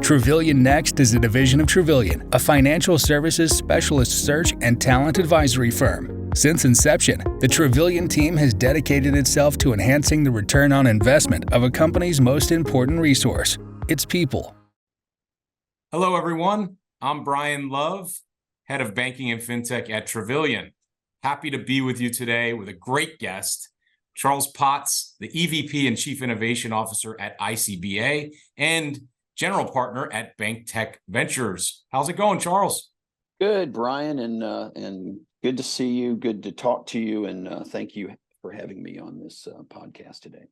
Travillian Next is a division of Travillian, a financial services specialist search and talent advisory firm. Since inception, the Travillian team has dedicated itself to enhancing the return on investment of a company's most important resource, its people. Hello, everyone. I'm Brian Love, head of Banking and Fintech at Travillian. Happy to be with you today with a great guest, Charles Potts, the EVP and Chief Innovation Officer at ICBA and General Partner at Banking Ventures. How's it going, Charles? Good, Brian, and good to see you. Good to talk to you, and thank you for having me on this podcast today.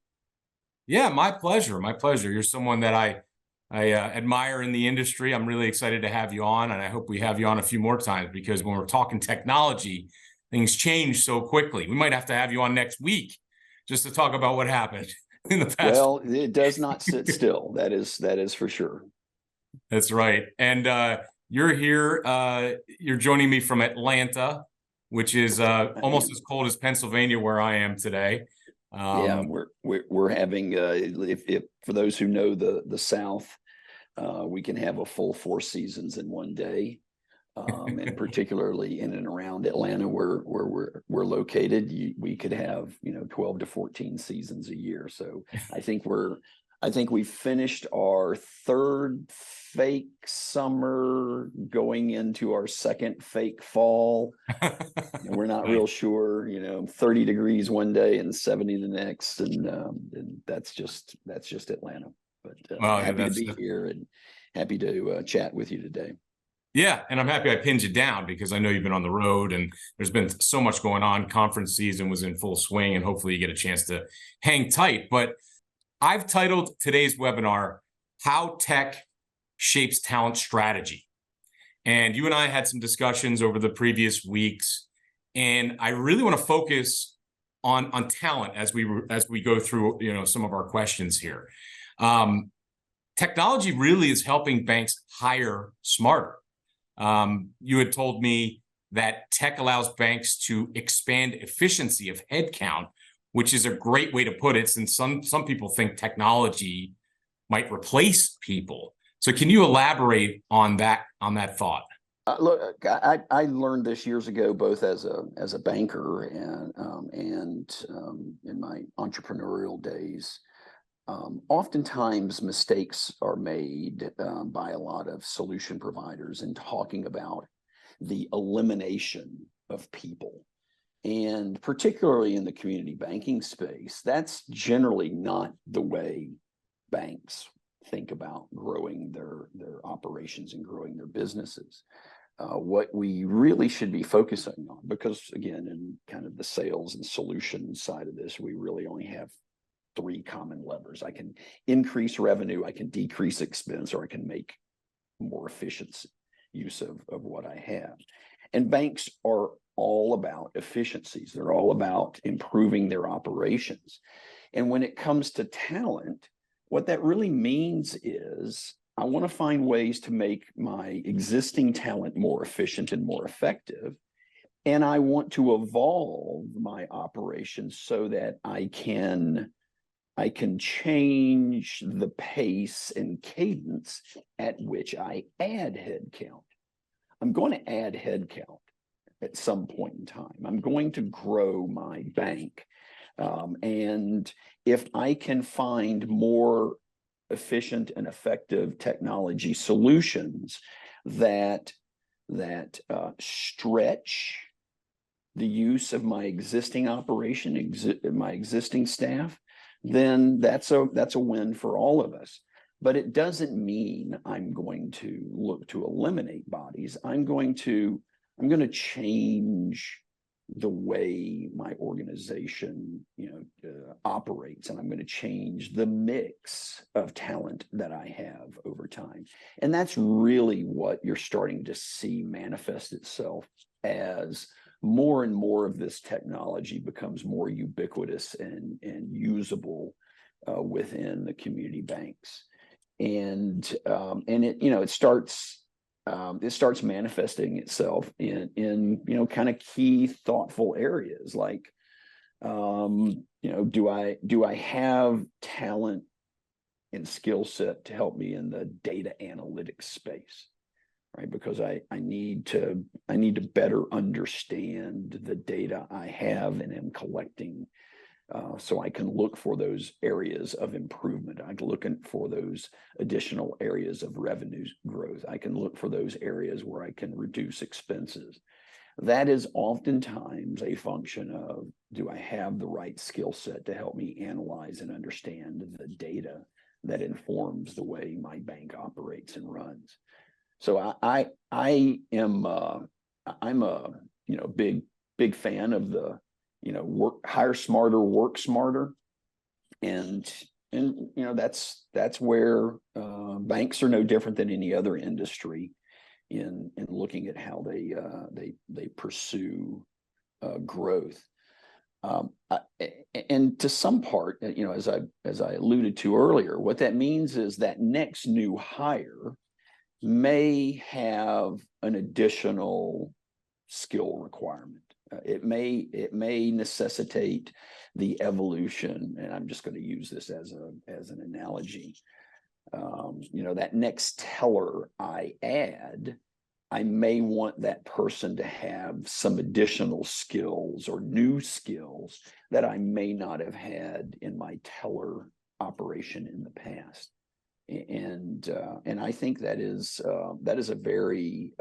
Yeah, my pleasure. My pleasure. You're someone that I admire in the industry. I'm really excited to have you on, and I hope we have you on a few more times because when we're talking technology, things change so quickly. We might have to have you on next week just to talk about what happened in the past. Well, it does not sit still. That is for sure. That's right. And you're here. You're joining me from Atlanta, which is almost as cold as Pennsylvania, where I am today. Yeah, we're having if for those who know the South, we can have a full 4 seasons in one day. And particularly in and around Atlanta, where we're located, we could have 12 to 14 seasons a year. So I think we finished our 3rd fake summer, going into our 2nd fake fall. And we're not real sure. 30 degrees one day and 70 the next, and that's just Atlanta. But happy to be here and happy to chat with you today. Yeah, and I'm happy I pinned you down because I know you've been on the road and there's been so much going on. Conference season was in full swing, and hopefully you get a chance to hang tight. But I've titled today's webinar, How Tech Shapes Talent Strategy. And you and I had some discussions over the previous weeks, and I really want to focus on talent as we go through some of our questions here. Technology really is helping banks hire smarter. You had told me that tech allows banks to expand efficiency of headcount, which is a great way to put it, since some people think technology might replace people. So can you elaborate on that thought? Look, I learned this years ago, both as a banker and in my entrepreneurial days. Oftentimes mistakes are made by a lot of solution providers in talking about the elimination of people. And particularly in the community banking space, that's generally not the way banks think about growing their operations and growing their businesses. What we really should be focusing on, because again, in kind of the sales and solution side of this, we really only have 3 common levers. I can increase revenue, I can decrease expense, or I can make more efficient use of what I have. And banks are all about efficiencies. They're all about improving their operations. And when it comes to talent, what that really means is I want to find ways to make my existing talent more efficient and more effective. And I want to evolve my operations so that I can change the pace and cadence at which I add headcount. I'm going to add headcount at some point in time. I'm going to grow my bank. And if I can find more efficient and effective technology solutions that stretch the use of my existing operation, my existing staff, then that's a win for all of us. But it doesn't mean I'm going to look to eliminate bodies. I'm going to change the way my organization operates, and I'm going to change the mix of talent that I have over time. And that's really what you're starting to see manifest itself as more and more of this technology becomes more ubiquitous and usable within the community banks. And it starts manifesting itself in kind of key thoughtful areas like do I have talent and skill set to help me in the data analytics space, right? Because I need to better understand the data I have and am collecting, so I can look for those areas of improvement. I can look for those additional areas of revenue growth. I can look for those areas where I can reduce expenses. That is oftentimes a function of, do I have the right skill set to help me analyze and understand the data that informs the way my bank operates and runs? So I'm a big fan of the hire smarter, work smarter, and that's where banks are no different than any other industry in looking at how they pursue growth. And to some part, as I alluded to earlier, what that means is that next new hire may have an additional skill requirement. It may necessitate the evolution, and I'm just going to use this as an analogy. That next teller I add, I may want that person to have some additional skills or new skills that I may not have had in my teller operation in the past. And I think that is a very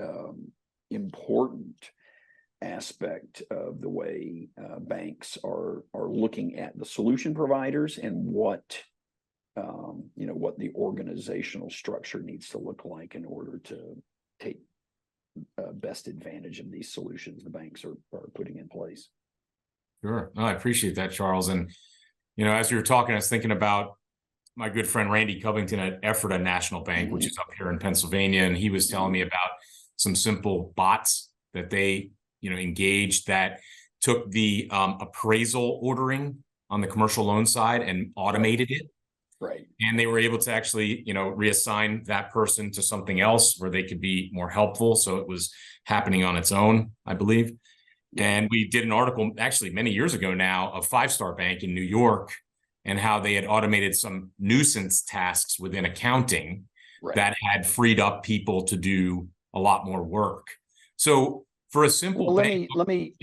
important aspect of the way banks are looking at the solution providers and what the organizational structure needs to look like in order to take best advantage of these solutions the banks are putting in place. Sure. No, I appreciate that, Charles. And, as you were talking, I was thinking about my good friend Randy Covington at Ephrata National Bank, which is up here in Pennsylvania. And he was telling me about some simple bots that they, engaged that took the appraisal ordering on the commercial loan side and automated it. Right. And they were able to actually, reassign that person to something else where they could be more helpful. So it was happening on its own, I believe. Yeah. And we did an article actually many years ago now of Five Star Bank in New York and how they had automated some nuisance tasks within accounting that had freed up people to do a lot more work. So for a simple bank, let me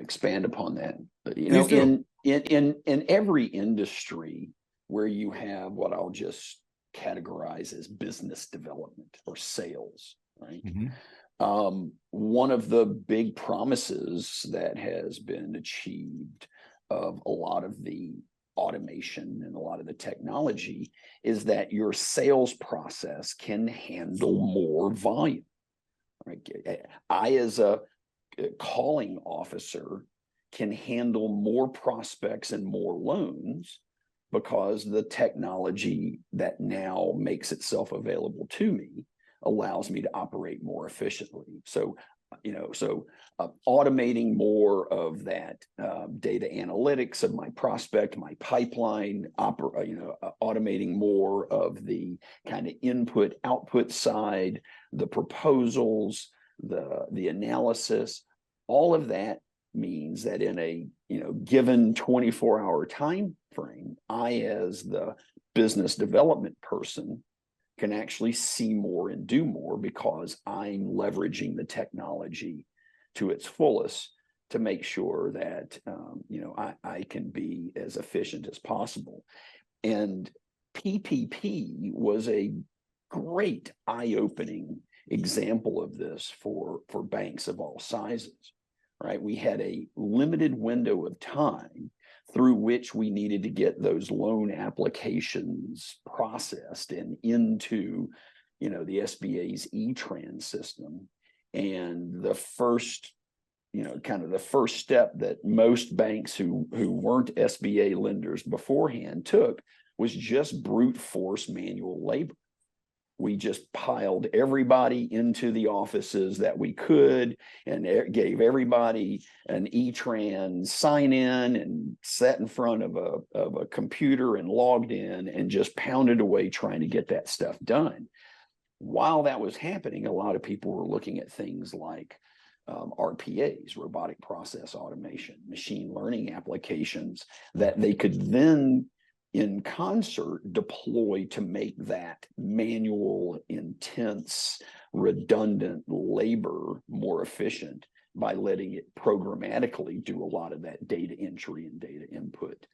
expand upon that. In every industry where you have what I'll just categorize as business development or sales, right? Mm-hmm. One of the big promises that has been achieved of a lot of the automation and a lot of the technology is that your sales process can handle more volume. Right? I, as a calling officer, can handle more prospects and more loans because the technology that now makes itself available to me allows me to operate more efficiently. So automating more of that data analytics of my prospect, my pipeline, automating more of the kind of input output side, the proposals, the analysis, all of that means that in a given 24-hour time frame, I, as the business development person, can actually see more and do more because I'm leveraging the technology to its fullest to make sure that I can be as efficient as possible. And PPP was a great eye-opening example of this for banks of all sizes, right? We had a limited window of time through which we needed to get those loan applications processed and into, the SBA's E-Tran system. And the first, the first step that most banks who weren't SBA lenders beforehand took was just brute force manual labor. We just piled everybody into the offices that we could and gave everybody an E-Tran sign in and sat in front of a computer and logged in and just pounded away trying to get that stuff done. While that was happening, a lot of people were looking at things like RPAs, robotic process automation, machine learning applications that they could then in concert deploy to make that manual, intense, redundant labor more efficient by letting it programmatically do a lot of that data entry and data input.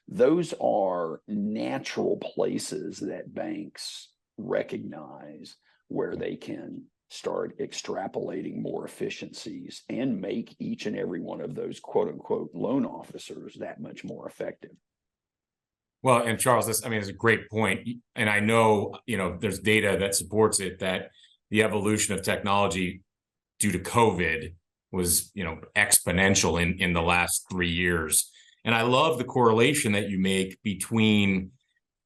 Those are natural places that banks recognize where they can start extrapolating more efficiencies and make each and every one of those quote unquote loan officers that much more effective. Well, and Charles, this, I mean, it's a great point. And I know, there's data that supports it, that the evolution of technology due to COVID was, exponential in the last 3 years. And I love the correlation that you make between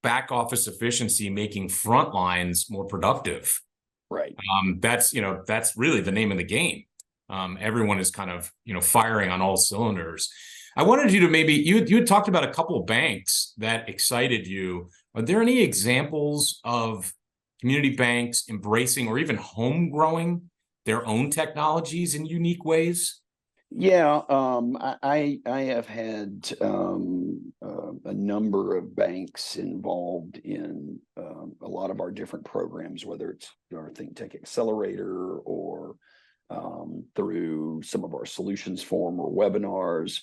back office efficiency making front lines more productive. Right. That's really the name of the game. Everyone is kind of, firing on all cylinders. I wanted you to you had talked about a couple of banks that excited you. Are there any examples of community banks embracing or even home growing their own technologies in unique ways? Yeah, I have had a number of banks involved in a lot of our different programs, whether it's our Think Tech Accelerator or through some of our Solutions Forum or webinars,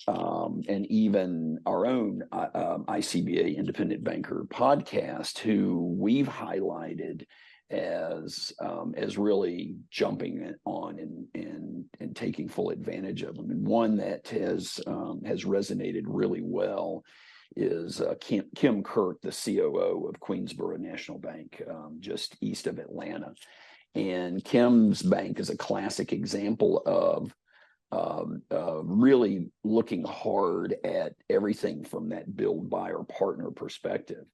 and even our own ICBA Independent Banker podcast, who we've highlighted as really jumping on and taking full advantage of them. And one that has resonated really well is Kim Kirk, the COO of Queensboro National Bank, just east of Atlanta. And Kim's bank is a classic example of really looking hard at everything from that build, buy, or partner perspective.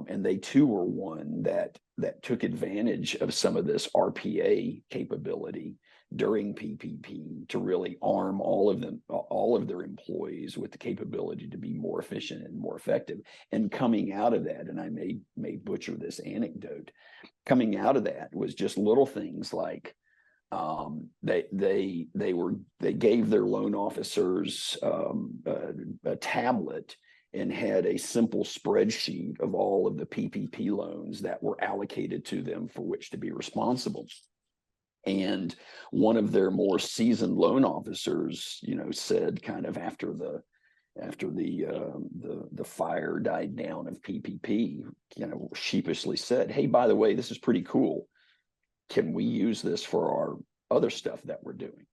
And they too were one that took advantage of some of this RPA capability during PPP to really arm all of their employees with the capability to be more efficient and more effective. And coming out of that, and I may butcher this anecdote, coming out of that was just little things like they gave their loan officers a tablet and had a simple spreadsheet of all of the PPP loans that were allocated to them for which to be responsible. And one of their more seasoned loan officers, said kind of after the fire died down of PPP, sheepishly said, "Hey, by the way, this is pretty cool. Can we use this for our other stuff that we're doing?"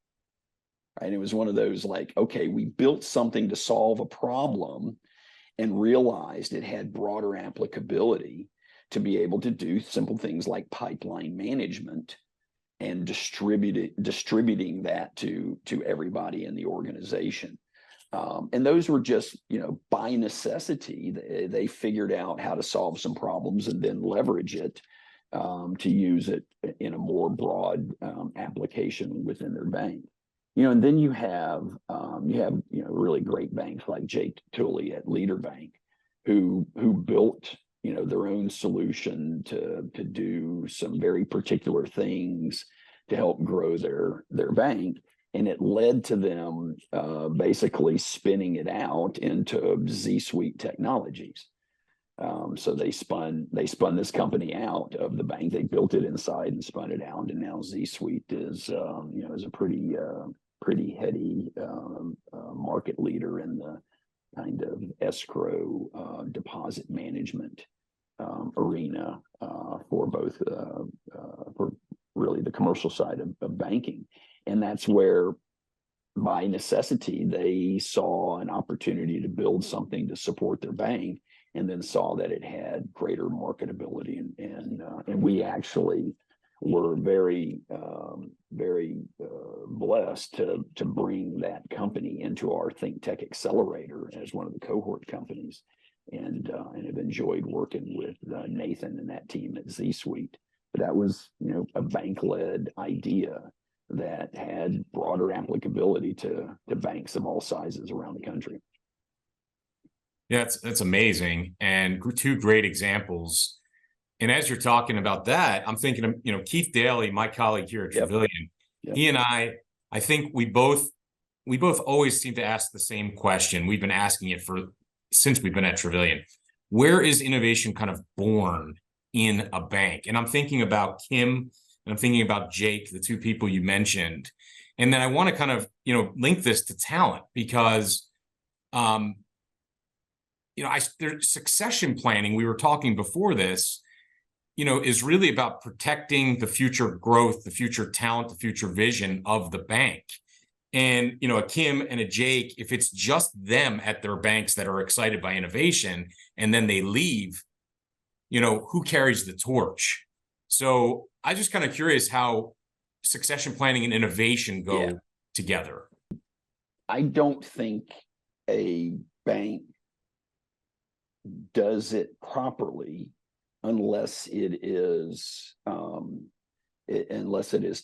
And it was one of those like, okay, we built something to solve a problem and realized it had broader applicability to be able to do simple things like pipeline management and distributing that to everybody in the organization. And those were just, by necessity, they figured out how to solve some problems and then leverage it to use it in a more broad application within their bank. And then you have really great banks like Jake Tully at Leader Bank, who built their own solution to do some very particular things to help grow their bank, and it led to them basically spinning it out into Z Suite Technologies. So they spun this company out of the bank. They built it inside and spun it out, and now Z Suite is a pretty heady market leader in the kind of escrow deposit management arena for both for really the commercial side of banking. And that's where, by necessity, they saw an opportunity to build something to support their bank, and then saw that it had greater marketability. And we actually were very blessed to bring that company into our Think Tech Accelerator as one of the cohort companies, and have enjoyed working with Nathan and that team at Z Suite. But that was a bank-led idea that had broader applicability to banks of all sizes around the country. Yeah, that's amazing, and two great examples. And as you're talking about that, I'm thinking of Keith Daly, my colleague here at Travillian. Yep. He and I think we both always seem to ask the same question. We've been asking it since we've been at Travillian. where is innovation kind of born in a bank? And I'm thinking about Kim and I'm thinking about Jake, the two people you mentioned. And then I want to kind of, link this to talent because, there's succession planning. We were talking before this, is really about protecting the future growth, the future talent, the future vision of the bank. And, a Kim and a Jake, if it's just them at their banks that are excited by innovation and then they leave, who carries the torch? So I'm just kind of curious how succession planning and innovation go together. I don't think a bank does it properly unless it is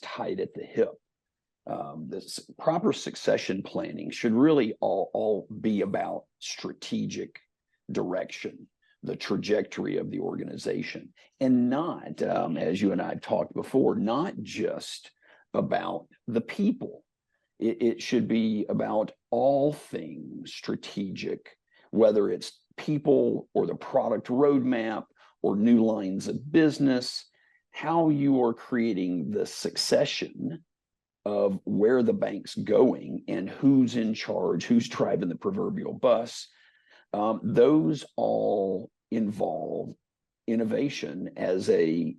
tied at the hip. This proper succession planning should really all be about strategic direction, the trajectory of the organization, and not, as you and I have talked before, not just about the people. It should be about all things strategic, whether it's people or the product roadmap or new lines of business, how you are creating the succession of where the bank's going and who's in charge, who's driving the proverbial bus. Those all involve innovation as a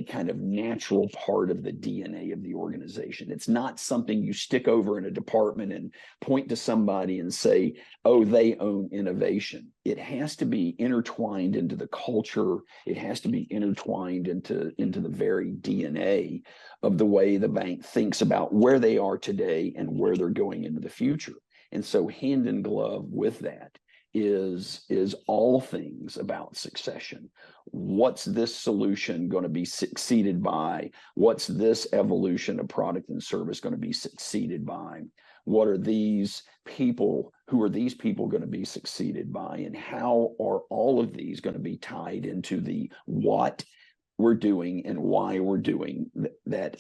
kind of natural part of the DNA of the organization. It's not something you stick over in a department and point to somebody and say, oh, they own innovation. It has to be intertwined into the culture. It has to be intertwined into the very DNA of the way the bank thinks about where they are today and where they're going into the future. And so hand in glove with that is all things about succession. What's this solution going to be succeeded by? What's this evolution of product and service going to be succeeded by? What are these people, who are these people going to be succeeded by? And how are all of these going to be tied into the what we're doing and why we're doing that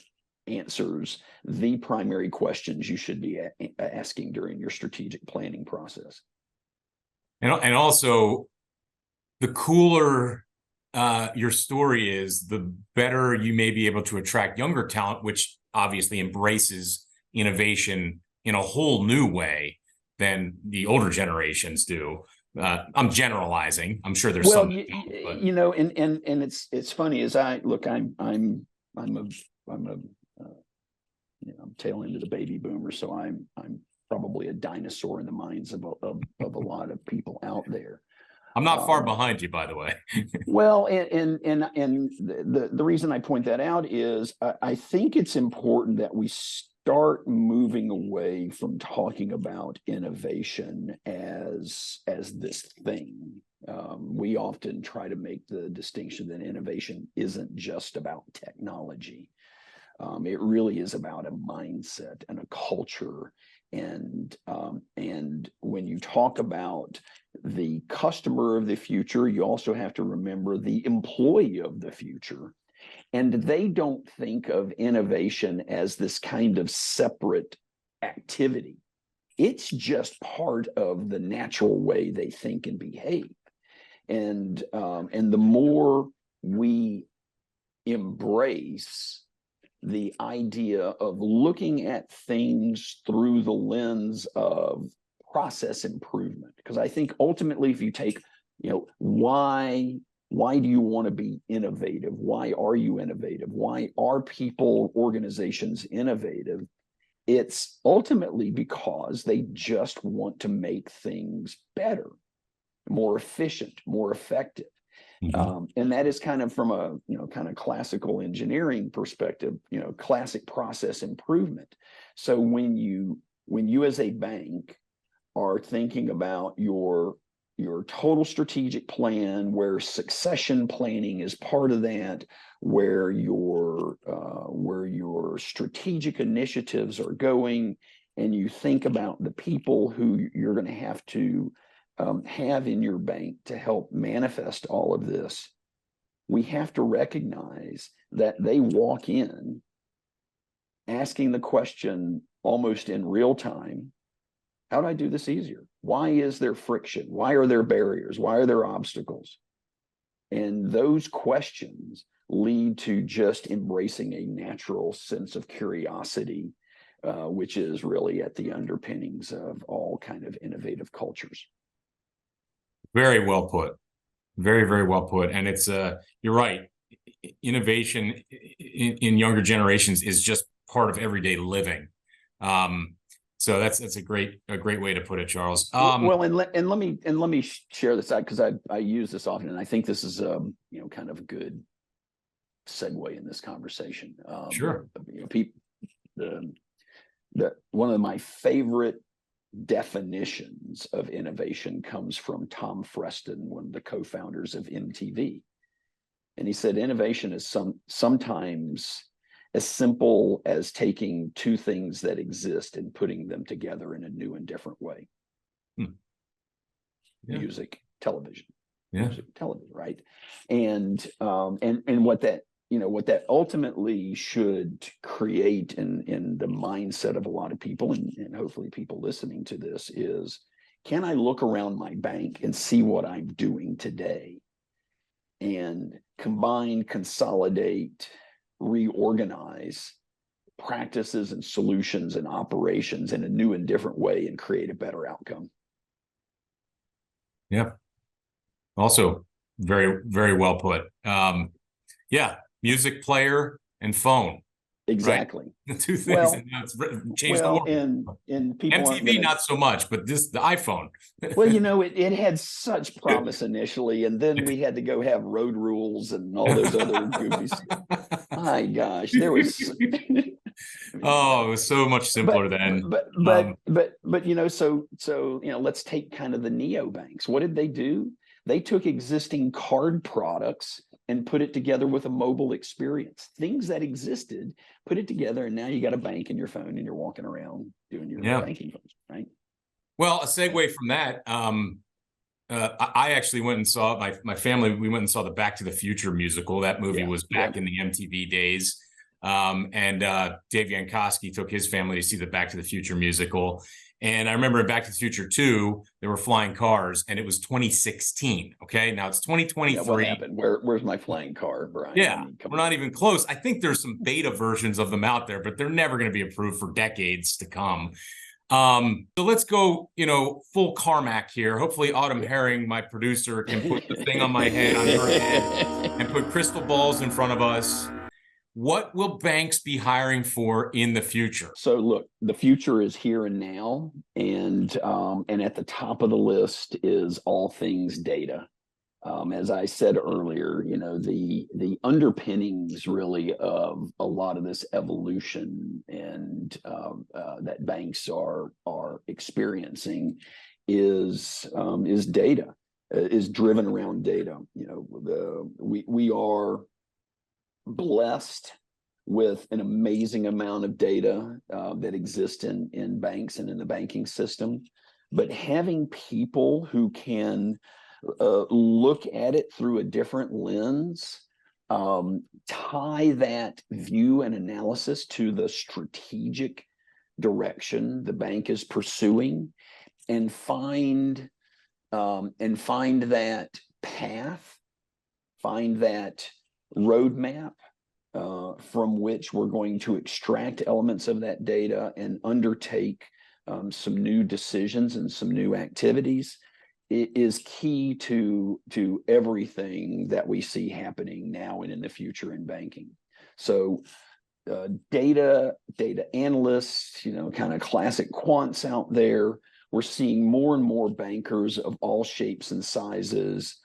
answers the primary questions you should be asking during your strategic planning process. And also, the cooler your story is, the better you may be able to attract younger talent, which obviously embraces innovation in a whole new way than the older generations do. I'm generalizing. I'm sure there's some. And it's funny as I look. I'm tail end of the baby boomer, so I'm probably a dinosaur in the minds of a lot of people out there. I'm not far behind you, by the way. Well, and the reason I point that out is I think it's important that we start moving away from talking about innovation as this thing. We often try to make the distinction that innovation isn't just about technology. It really is about a mindset and a culture. And when you talk about the customer of the future, you also have to remember the employee of the future. And they don't think of innovation as this kind of separate activity. It's just part of the natural way they think and behave. And the more we embrace the idea of looking at things through the lens of process improvement, because I think ultimately, if you take, why do you want to be innovative? Why are you innovative? Why are people, organizations innovative? It's ultimately because they just want to make things better, more efficient, more effective. Mm-hmm. And that is kind of from a, kind of classical engineering perspective, classic process improvement. So when you as a bank are thinking about your total strategic plan, where succession planning is part of that, where your strategic initiatives are going, and you think about the people who you're going to have to have in your bank to help manifest all of this, we have to recognize that they walk in asking the question almost in real time, How do I do this easier? Why is there friction? Why are there barriers? Why are there obstacles? And those questions lead to just embracing a natural sense of curiosity, which is really at the underpinnings of all kind of innovative cultures. Very well put. Very, very well put. And it's you're right. Innovation in younger generations is just part of everyday living. So that's a great way to put it, Charles. Well, and let me share this out, because I use this often, and I think this is kind of a good segue in this conversation. Sure. One of my favorite definitions of innovation comes from Tom Freston, one of the co-founders of MTV. And he said, innovation is sometimes as simple as taking two things that exist and putting them together in a new and different way. Yeah. Music, television. Yeah. Music, television, right? And what that ultimately should create in the mindset of a lot of people, and hopefully people listening to this, is, can I look around my bank and see what I'm doing today and combine, consolidate, reorganize practices and solutions and operations in a new and different way and create a better outcome? Yeah. Also very, very well put. Yeah. Music player and phone. Exactly. Right? The two things. Well, and it's changed the world. And people MTV not so much, but the iPhone. Well, it had such promise initially, and then we had to go have road rules and all those other goofy stuff. My gosh, there was oh, it was so much simpler then. But so let's take kind of the neobanks. What did they do? They took existing card products and put it together with a mobile experience. Things that existed, put it together, and now you got a bank in your phone and you're walking around doing your banking function, right? Well, a segue from that, I actually went and saw my family. We went and saw the Back to the Future musical. That movie was back in the MTV days. And Dave Yankowski took his family to see the Back to the Future musical. And I remember in Back to the Future 2, there were flying cars, and it was 2016. Okay, now it's 2023. Yeah, what happened? Where's my flying car, Brian? Yeah, we're not even close. I think there's some beta versions of them out there, but they're never going to be approved for decades to come. So let's go, full Carmack here. Hopefully Autumn Herring, my producer, can put the thing on my head, on her head, and put crystal balls in front of us. What will banks be hiring for in the future? So look, the future is here and now, and at the top of the list is all things data. As I said earlier, the underpinnings really of a lot of this evolution and that banks are experiencing is data, is driven around data. We are blessed with an amazing amount of data that exists in banks and in the banking system, but having people who can look at it through a different lens, tie that view and analysis to the strategic direction the bank is pursuing, and find that path, find that roadmap from which we're going to extract elements of that data and undertake some new decisions and some new activities. It is key to everything that we see happening now and in the future in banking. So data analysts, kind of classic quants out there, we're seeing more and more bankers of all shapes and sizes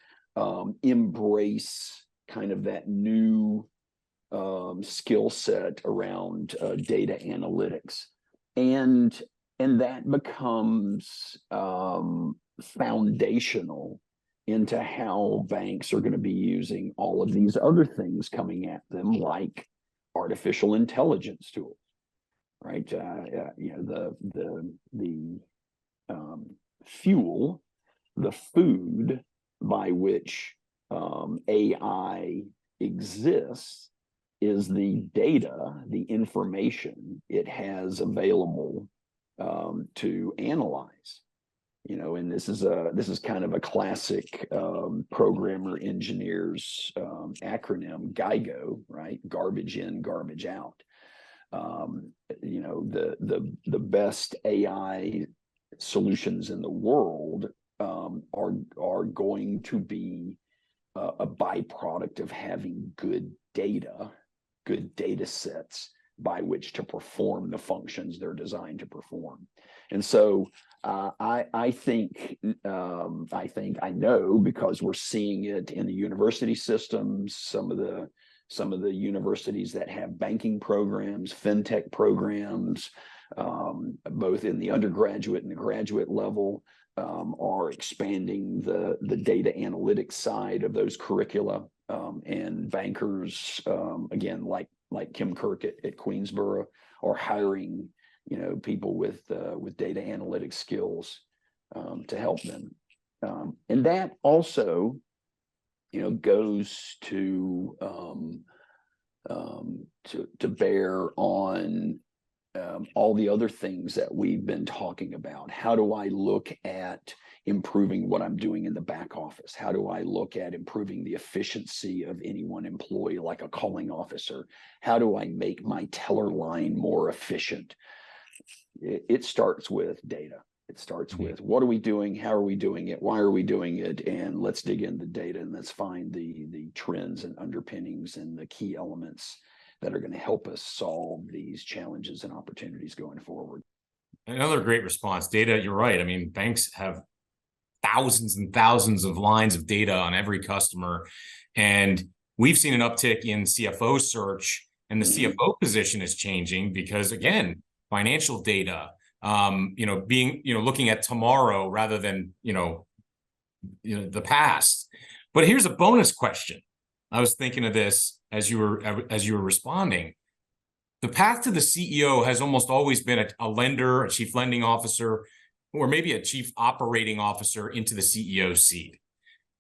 embrace kind of that new skill set around data analytics, and that becomes foundational into how banks are going to be using all of these other things coming at them, like artificial intelligence tools, right? The fuel, the food by which AI exists is the data, the information it has available to analyze. And this is kind of a classic programmer engineers acronym, GIGO, right? Garbage in, garbage out. The best AI solutions in the world are going to be a byproduct of having good data sets by which to perform the functions they're designed to perform. And so I think I know, because we're seeing it in the university systems, some of the universities that have banking programs, fintech programs, both in the undergraduate and the graduate level, are expanding the data analytics side of those curricula, and bankers, again, like Kim Kirk at Queensborough, are hiring people with data analytics skills to help them, and that also goes to bear on all the other things that we've been talking about. How do I look at improving what I'm doing in the back office? How do I look at improving the efficiency of any one employee, like a calling officer? How do I make my teller line more efficient? It starts with data. It starts with, what are we doing? How are we doing it? Why are we doing it? And let's dig into data, and let's find the trends and underpinnings and the key elements that are going to help us solve these challenges and opportunities going forward. Another great response. Data, you're right. I mean, banks have thousands and thousands of lines of data on every customer. And we've seen an uptick in CFO search, and the CFO position is changing because, again, financial data, being, looking at tomorrow rather than, the past. But here's a bonus question. I was thinking of this as you were responding. The path to the CEO has almost always been a lender, a chief lending officer, or maybe a chief operating officer into the CEO seat.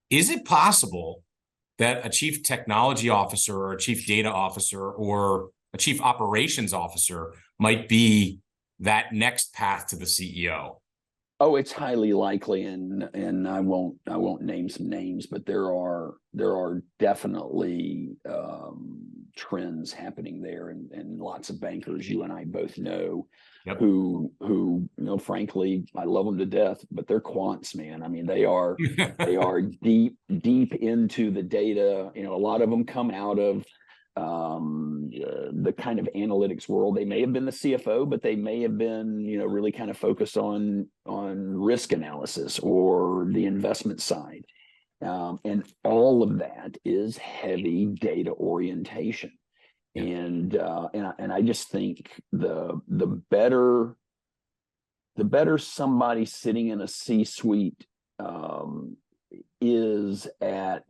Is it possible that a chief technology officer or a chief data officer or a chief operations officer might be that next path to the CEO? Oh, it's highly likely, and I won't name some names, but there are definitely trends happening there, and lots of bankers you and I both know, yep, who frankly, I love them to death, but they're quants, man. I mean, they are deep into the data. A lot of them come out of the kind of analytics world. They may have been the CFO, but they may have been, really kind of focused on risk analysis or the investment side. And all of that is heavy data orientation. And I just think the better somebody sitting in a C-suite is at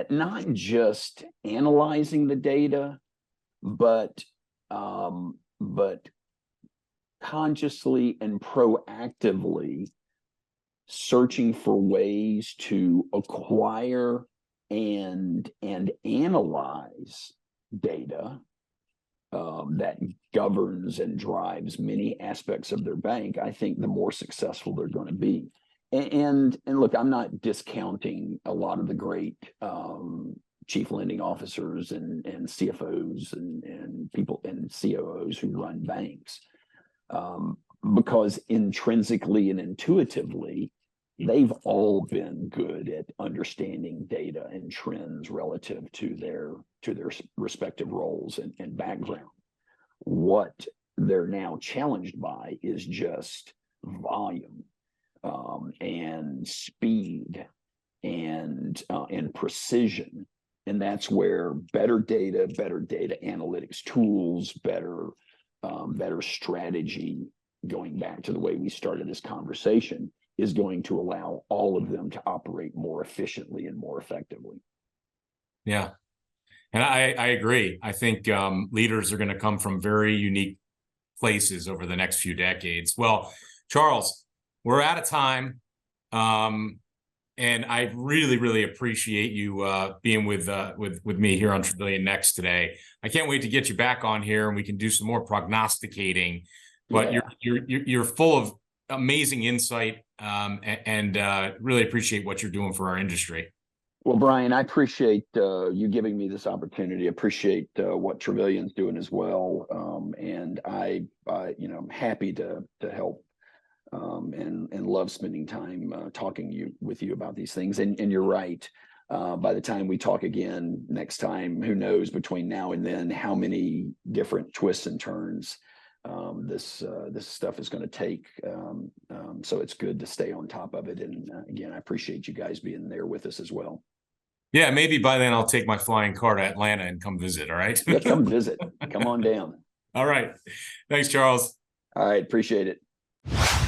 not just analyzing the data, but consciously and proactively searching for ways to acquire and analyze data that governs and drives many aspects of their bank. I think the more successful they're going to be. And look, I'm not discounting a lot of the great chief lending officers and CFOs and people and COOs who run banks, because intrinsically and intuitively, they've all been good at understanding data and trends relative to their respective roles and background. What they're now challenged by is just volume, and speed and precision. And that's where better data analytics tools, better strategy, going back to the way we started this conversation, is going to allow all of them to operate more efficiently and more effectively. Yeah. And I agree. I think leaders are going to come from very unique places over the next few decades. Well, Charles, we're out of time. And I really, really appreciate you being with me here on Travillian Next today. I can't wait to get you back on here and we can do some more prognosticating. but Yeah. you're full of amazing insight, and really appreciate what you're doing for our industry. Well, Brian, I appreciate you giving me this opportunity. I appreciate what Travillian's doing as well, and I'm happy to help, and love spending time talking with you about these things. And you're right. By the time we talk again next time, who knows between now and then how many different twists and turns this stuff is going to take. So it's good to stay on top of it. And again, I appreciate you guys being there with us as well. Yeah, maybe by then I'll take my flying car to Atlanta and come visit. All right. Yeah, come visit. Come on down. All right. Thanks, Charles. All right. Appreciate it.